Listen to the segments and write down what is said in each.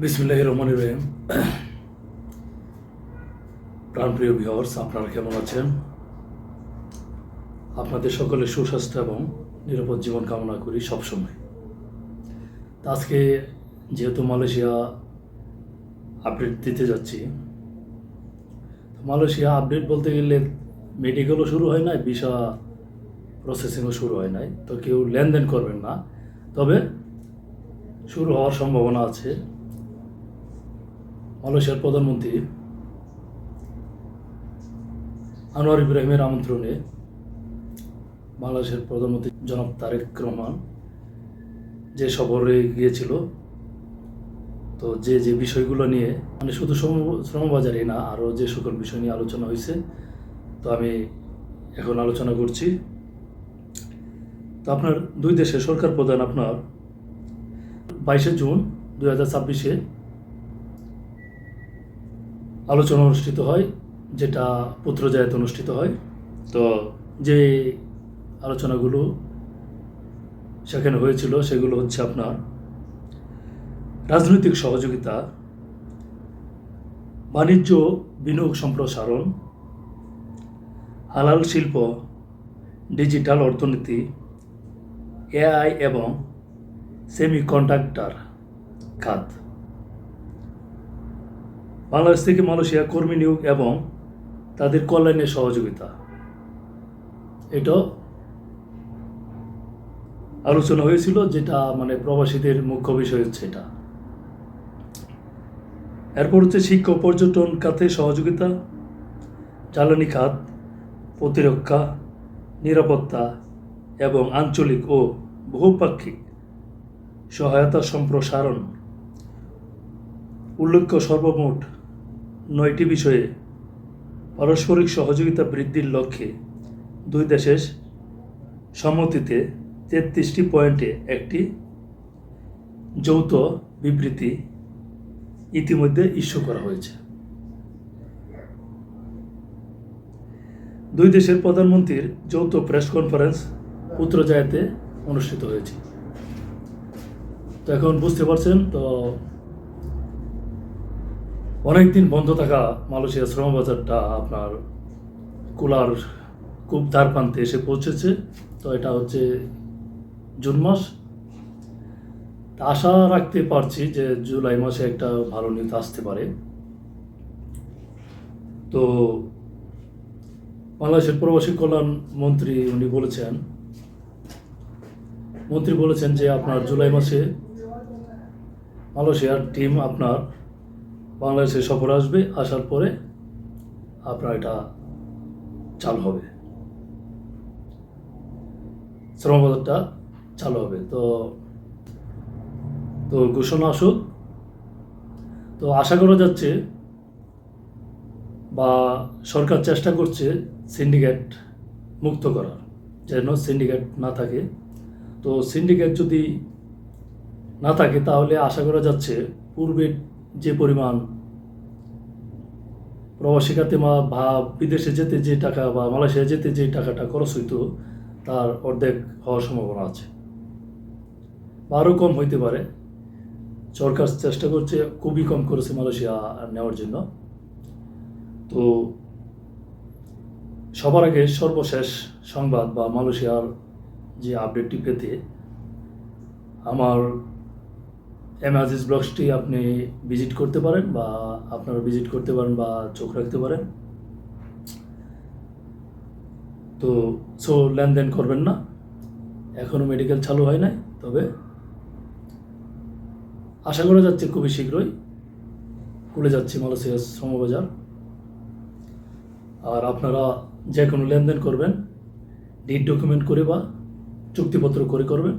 বিসমিল্লাহির রহমানির রহিম। প্রাণপ্রিয় ভিউয়ার্স, আপনারা কেমন আছেন? আপনাদের সকলের সুস্বাস্থ্য এবং নিরাপদ জীবন কামনা করি সবসময়। আজকে যেহেতু মালয়েশিয়া আপডেট দিতে যাচ্ছি, মালয়েশিয়া আপডেট বলতে গেলে মেডিকেলও শুরু হয় নাই, ভিসা প্রসেসিংও শুরু হয় নাই, তো কেউ লেনদেন করবেন না, তবে শুরু হওয়ার সম্ভাবনা আছে। মালয়েশিয়ার প্রধানমন্ত্রী আনোয়ার ইব্রাহিমের আমন্ত্রণে বাংলাদেশের প্রধানমন্ত্রী জনাব তারেক রহমান যে সফরে গিয়েছিল, তো যে বিষয়গুলো নিয়ে মানে শুধু শ্রমবাজারই না, আরও যে সকল বিষয় নিয়ে আলোচনা হয়েছে, তো আমি এখন আলোচনা করছি। তো আপনার দুই দেশের সরকার প্রধান আপনার 22শে জুন 2026 আলোচনা অনুষ্ঠিত হয়, যেটা পুত্রজায়াতে অনুষ্ঠিত হয়। তো যে আলোচনাগুলো সেখানে হয়েছিল সেগুলো হচ্ছে আপনার রাজনৈতিক সহযোগিতা, বাণিজ্য বিনিয়োগ সম্প্রসারণ, হালাল শিল্প, ডিজিটাল অর্থনীতি, এআই এবং সেমিকন্ডাক্টর খাত, বাংলাদেশ থেকে মালয়েশিয়া কর্মী নিয়োগ এবং তাদের কল্যাণে সহযোগিতা, এটা আলোচনা হয়েছিল, যেটা মানে প্রবাসীদের মুখ্য বিষয় হচ্ছে এটা। এরপর হচ্ছে শিক্ষা ও পর্যটন খাতে সহযোগিতা, জ্বালানি খাত, প্রতিরক্ষা, নিরাপত্তা এবং আঞ্চলিক ও বহুপাক্ষিক সহায়তা সম্প্রসারণ। উল্লেখ্য, সর্বমোট 9টি বিষয়ে পারস্পরিক সহযোগিতা বৃদ্ধির লক্ষ্যে দুই দেশের সম্মতিতে 33টি পয়েন্টে একটি যৌথ বিবৃতি ইতিমধ্যে ইস্যু করা হয়েছে। দুই দেশের প্রধানমন্ত্রীর যৌথ প্রেস কনফারেন্স পুত্রজায়াতে অনুষ্ঠিত হয়েছে। তো এখন বুঝতে পারছেন, তো অনেকদিন বন্ধ থাকা মালয়েশিয়া শ্রমবাজারটা আপনার কুলার খুব দ্বার প্রান্তে এসে পৌঁছেছে। তো এটা হচ্ছে জুন মাস। আশা রাখতে পারছি যে জুলাই মাসে একটা ভালো নিউজ আসতে পারে। তো বাংলাদেশের প্রবাসী কল্যাণ মন্ত্রী বলেছেন যে আপনার জুলাই মাসে মালয়েশিয়ার টিম আপনার বাংলাদেশে সফর আসবে, আসার পরে আপনার এটা চালু হবে, শ্রমবাজারটা চালু হবে। তো ঘোষণা আসুক। তো আশা করা যাচ্ছে বা সরকার চেষ্টা করছে সিন্ডিকেট মুক্ত করার, যেন সিন্ডিকেট না থাকে। তো সিন্ডিকেট যদি না থাকে তাহলে আশা করা যাচ্ছে পূর্বে যে পরিমাণ প্রবাসী খাতে বা বিদেশে যেতে যে টাকা বা মালয়েশিয়া যেতে যে টাকাটা খরচ হইতো, তার অর্ধেক হওয়ার সম্ভাবনা আছে, বা আরও কম হইতে পারে। সরকার চেষ্টা করছে, খুবই কম করেছে মালয়েশিয়া নেওয়ার জন্য। তো সবার আগে সর্বশেষ সংবাদ বা মালয়েশিয়ার যে আপডেটটি পেতে আমার আজিজ ব্লগসটি আপনি ভিজিট করতে পারেন, বা আপনারা ভিজিট করতে পারেন বা চোখ রাখতে পারেন। তো লেনদেন করবেন না, এখনও মেডিকেল চালু হয় নাই, তবে আশা করা যাচ্ছে খুবই শীঘ্রই খুলে যাচ্ছে মালয়েশিয়ার শ্রমবাজার। আর আপনারা যে কোনো লেনদেন করবেন ডিড ডকুমেন্ট করে বা চুক্তিপত্র করে করবেন,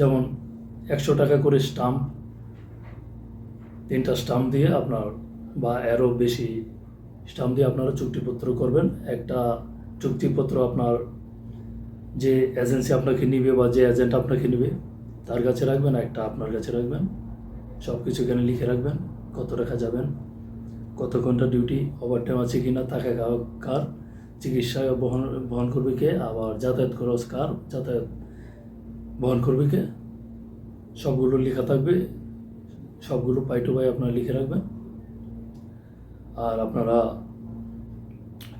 যেমন 100 টাকা করে স্টাম্প, 3টা স্টাম্প দিয়ে আপনার বা এরও বেশি স্টাম্প দিয়ে আপনারা চুক্তিপত্র করবেন। একটা চুক্তিপত্র আপনার যে এজেন্সি আপনাকে নিবে বা যে এজেন্ট আপনাকে নিবে তার কাছে রাখবেন, একটা আপনার কাছে রাখবেন। সব কিছু এখানে লিখে রাখবেন, কত টাকা যাবেন, কত ঘন্টা ডিউটি, ওভারটাইম আছে কি না, টাকা কার, চিকিৎসা বহন করবে কে, আবার যাতায়াত খরচ কার, যাতায়াত বহন করবে কে, সবগুলো লেখা থাকবে। সবগুলো পাই টু পাই আপনারা লিখে রাখবেন। আর আপনারা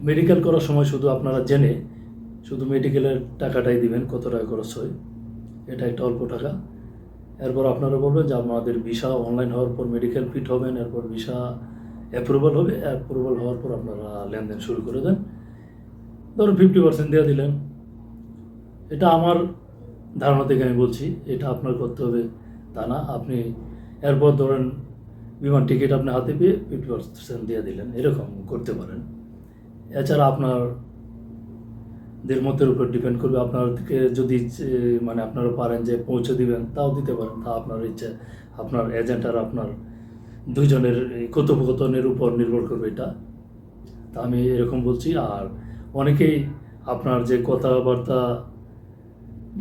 মেডিকেল করার সময় শুধু আপনারা জেনে শুধু মেডিকেলের টাকাটাই দিবেন, কত টাকা খরচ হয়, এটা একটা অল্প টাকা। এরপর আপনারা বলবেন যে আপনাদের ভিসা অনলাইন হওয়ার পর মেডিকেল ফিট হবেন, এরপর ভিসা অ্যাপ্রুভাল হবে, অ্যাপ্রুভাল হওয়ার পর আপনারা লেনদেন শুরু করে দেন। ধরুন 50% দিয়ে দিলেন, এটা আমার ধারণা থেকে আমি বলছি, এটা আপনার করতে হবে তা না। আপনি এরপর ধরেন বিমান টিকিট আপনি হাতে পেয়ে 50% দিয়ে দিলেন, এরকম করতে পারেন। এছাড়া আপনাদের মতের উপর ডিপেন্ড করবে। আপনাদেরকে যদি মানে আপনারা পারেন যে পৌঁছে দিবেন, তাও দিতে পারেন, তা আপনার ইচ্ছা। আপনার এজেন্ট আর আপনার দুইজনের এই কথোপকথনের উপর নির্ভর করবে এটা। তা আমি এরকম বলছি। আর অনেকেই আপনার যে কথাবার্তা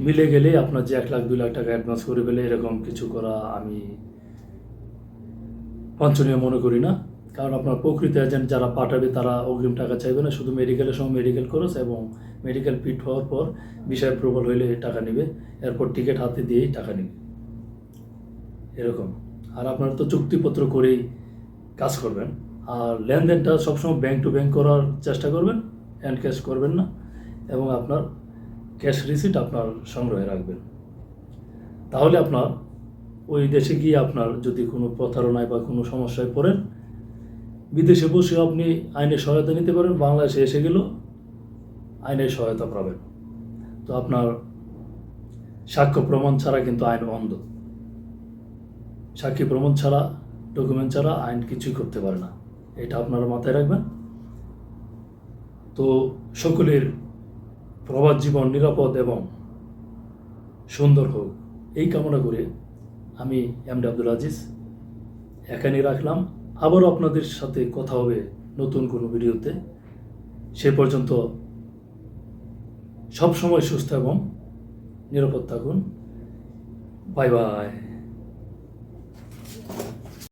মিলে গেলে আপনার যে 1 লাখ 2 লাখ টাকা অ্যাডভান্স করে ফেলে, এরকম কিছু করা আমি বাঞ্ছনীয় মনে করি না। কারণ আপনার প্রকৃত এজেন্ট যারা পাঠাবে তারা অগ্রিম টাকা চাইবে না, শুধু মেডিকেলের সময় মেডিকেল খরচ এবং মেডিকেল ফিট হওয়ার পর ভিসা অ্যাপ্রুভাল হইলে টাকা নেবে, এরপর টিকিট হাতে দিয়েই টাকা নেবে, এরকম। আর আপনারা তো চুক্তিপত্র করেই কাজ করবেন। আর লেনদেনটা সবসময় ব্যাংক টু ব্যাংক করার চেষ্টা করবেন, হ্যান্ড ক্যাশ করবেন না, এবং আপনার ক্যাশ রিসিট আপনার সংগ্রহে রাখবেন। তাহলে আপনার ওই দেশে গিয়ে আপনার যদি কোনো প্রতারণায় বা কোনো সমস্যায় পড়েন, বিদেশে বসে আপনি আইনের সহায়তা নিতে পারেন, বাংলাদেশে এসে গেলেও আইনের সহায়তা পাবেন। তো আপনার সাক্ষ্য প্রমাণ ছাড়া কিন্তু আইন অন্ধ। সাক্ষী প্রমাণ ছাড়া, ডকুমেন্ট ছাড়া আইন কিছুই করতে পারে না, এটা আপনারা মাথায় রাখবেন। তো সকলের প্রবাস জীবন নিরাপদ এবং সুন্দর হোক, এই কামনা করে আমি এমডি আব্দুল আজিজ এখানেই রাখলাম। আবারও আপনাদের সাথে কথা হবে নতুন কোনো ভিডিওতে। সে পর্যন্ত সবসময় সুস্থ এবং নিরাপদ থাকুন। Bye bye.